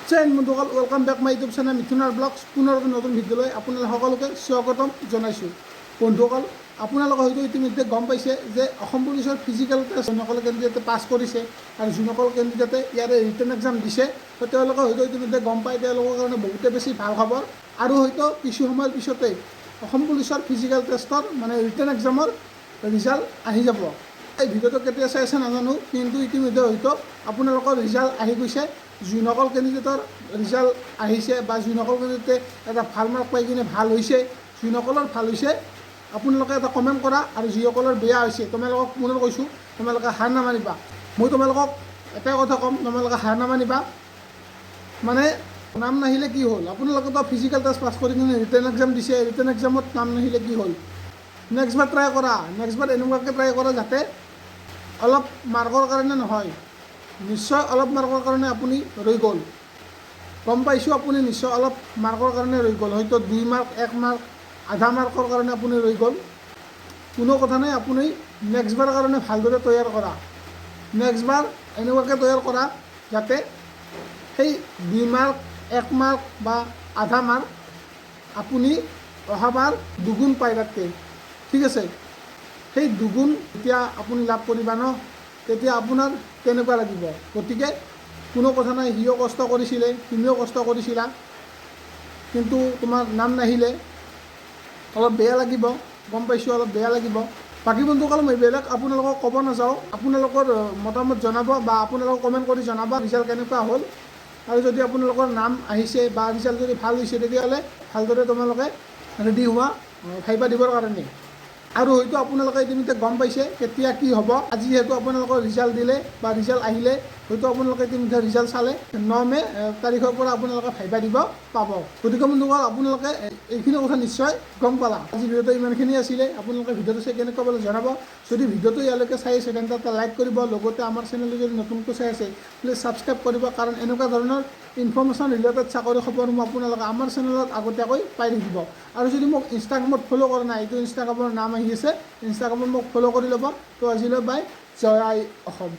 চেন বন্ধুসকল welcome back my YouTube channel মিথুনাৰ vlogs পুনৰ নতুন ভিডিঅ'লৈ আপোনালোক সকলোকে স্বাগতম জনাইছোঁ। বন্ধুসকল আপোনালোকে হয়তো ইতিমধ্যে গম পাইছে যে অসম পুলিচৰ ফিজিকেল টেষ্ট যোনসকল কেণ্ডিডেটে পাছ কৰিছে আৰু যোনসকল কেণ্ডিডেটে ইয়াৰে ৰিটেন এক্সাম দিছে তেওঁলোকে হয়তো ইতিমধ্যে গম পায় তেওঁলোকৰ কাৰণে বহুতে বেছি ভাল খবৰ। আৰু হয়তো কিছু সময়ৰ পিছতেই অসম পুলিচৰ ফিজিকেল টেষ্টৰ মানে ৰিটেন এক্সামৰ ৰিজাল্ট আহি যাব। এই ভিডিঅ'টো কেতিয়া চাই আছে নাজানো, কিন্তু ইতিমধ্যে হয়তো আপোনালোকৰ ৰিজাল্ট আহি গৈছে। যোনসকল কেণ্ডিডেটৰ ৰিজাল্ট আহিছে বা যোনসকল কেণ্ডিডেটে এটা ভাল মাৰ্ক পাই কিনে ভাল হৈছে, যোনসকলৰ ভাল হৈছে আপোনালোকে এটা কমেণ্ট কৰা, আৰু যিসকলৰ বেয়া হৈছে তোমালোকক পুনৰ কৈছোঁ তোমালোকে হাৰ নামানিবা। মই তোমালোকক এটাই কথা ক'ম, তোমালোকে হাৰ নামানিবা। মানে নাম নাহিলে কি হ'ল, আপোনালোকেতো ফিজিকেল টেষ্ট পাছ কৰি কিনে ৰিটেন এক্সাম দিছে, ৰিটেন এক্সামত নাম নাহিলে কি হ'ল, নেক্সটবাৰ ট্ৰাই কৰা। নেক্সটবাৰ এনেকুৱাকৈ ট্ৰাই কৰা যাতে অলপ মাৰ্কৰ কাৰণে নহয়, নিশ্চয় অলপ মাৰ্কৰ কাৰণে আপুনি ৰৈ গ'ল। গম পাইছোঁ আপুনি নিশ্চয় অলপ মাৰ্কৰ কাৰণে ৰৈ গ'ল, হয়তো 2 মাৰ্ক 1 মাৰ্ক আধা মাৰ্কৰ কাৰণে আপুনি ৰৈ গ'ল। কোনো কথা নাই, আপুনি নেক্সটবাৰ কাৰণে ভালদৰে তৈয়াৰ কৰা। নেক্সটবাৰ এনেকুৱাকৈ তৈয়াৰ কৰা যাতে সেই 2 মাৰ্ক 1 মাৰ্ক বা আধা মাৰ্ক আপুনি অহাবাৰ দুগুণ পায় তাতকৈ। ঠিক আছে, সেই দুগুণ যেতিয়া আপুনি লাভ কৰিবা ন, তেতিয়া আপোনাৰ কেনেকুৱা লাগিব। গতিকে কোনো কথা নাই, সিও কষ্ট কৰিছিলে, তুমিও কষ্ট কৰিছিলা, কিন্তু তোমাৰ নাম নাহিলে অলপ বেয়া লাগিব, গম পাইছোঁ অলপ বেয়া লাগিব। বাকী বন্ধুসকল মই বেলেগ আপোনালোকক ক'ব নাযাওঁ, আপোনালোকৰ মতামত জনাব বা আপোনালোকক কমেণ্ট কৰি জনাব ৰিজাল্ট কেনেকুৱা হ'ল। আৰু যদি আপোনালোকৰ নাম আহিছে বা ৰিজাল্ট যদি ভাল হৈছে তেতিয়াহ'লে ভালদৰে তোমালোকে ৰেডি হোৱা ভাইবা দিবৰ কাৰণে। আৰু হয়তো আপোনালোকে ইতিমধ্যে গম পাইছে কেতিয়া কি হ'ব। আজি যিহেতু আপোনালোকৰ ৰিজাল্ট দিলে বা ৰিজাল্ট আহিলে, হয়তো আপোনালোকে ইতিমধ্যে ৰিজাল্ট চালে 9 মে তাৰিখৰ পৰা আপোনালোকে ভাইবা দিব পাব। গতিকে বন্ধুসকল আপোনালোকে এইখিনি কথা নিশ্চয় গম পালা। আজি ভিডিঅ'টো ইমানখিনি আছিলে। আপোনালোকে ভিডিঅ'টো চাই কেনেকুৱা পালে জনাব। যদি ভিডিঅ'টো ইয়ালৈকে চাই আছে তেন্তে এটা লাইক কৰিব, লগতে আমাৰ চেনেলটো যদি নতুনকৈ চাই আছে প্লিজ ছাবস্ক্ৰাইব কৰিব, কাৰণ এনেকুৱা ধৰণৰ ইনফৰ্মেশ্যন ৰিলেটেড চাকৰি খবৰসমূহ আপোনালোকে আমাৰ চেনেলত আগতীয়াকৈ পাই থাকিব। আৰু যদি মোক ইনষ্টাগ্ৰামত ফ'ল' কৰা নাই, এইটো ইনষ্টাগ্ৰামৰ নাম আহি আছে, ইনষ্টাগ্ৰামত মোক ফ'ল' কৰি ল'ব। তো আজিলৈ বাই, জয় আই অসম।